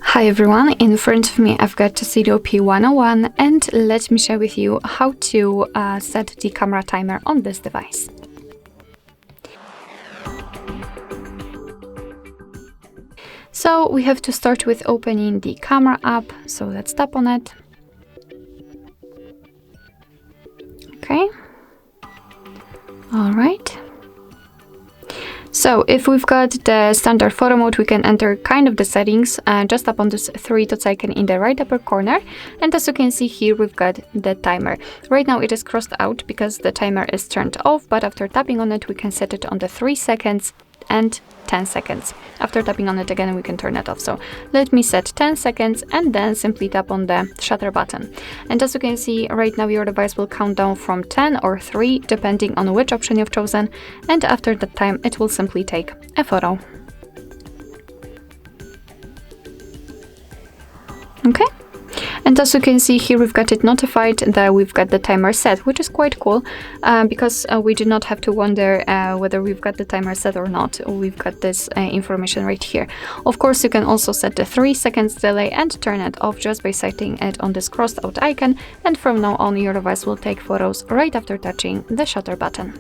Hi everyone, in front of me I've got TOSCIDO P101 and let me share with you how to set the camera timer on this device. So we have to start with opening the camera app, so let's tap on it. Okay. Alright. So if we've got the standard photo mode, we can enter kind of the settings, just tap on this three dots icon in the right upper corner. And as you can see here, we've got the timer. Right now it is crossed out because the timer is turned off, but after tapping on it, we can set it on the 3 seconds and 10 seconds. After tapping on it again, we can turn it off. So let me set 10 seconds and then simply tap on the shutter button. And as you can see, right now your device will count down from 10 or 3, depending on which option you've chosen. And after that time, it will simply take a photo. Okay. And as you can see here, we've got it notified that we've got the timer set, which is quite cool because we do not have to wonder whether we've got the timer set or not. We've got this information right here. Of course, you can also set the 3 seconds delay and turn it off just by setting it on this crossed out icon. And from now on, your device will take photos right after touching the shutter button.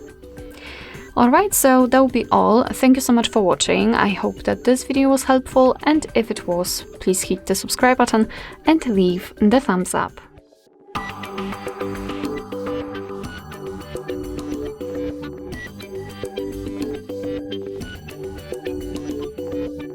Alright, so that will be all. Thank you so much for watching. I hope that this video was helpful, and if it was, please hit the subscribe button and leave the thumbs up.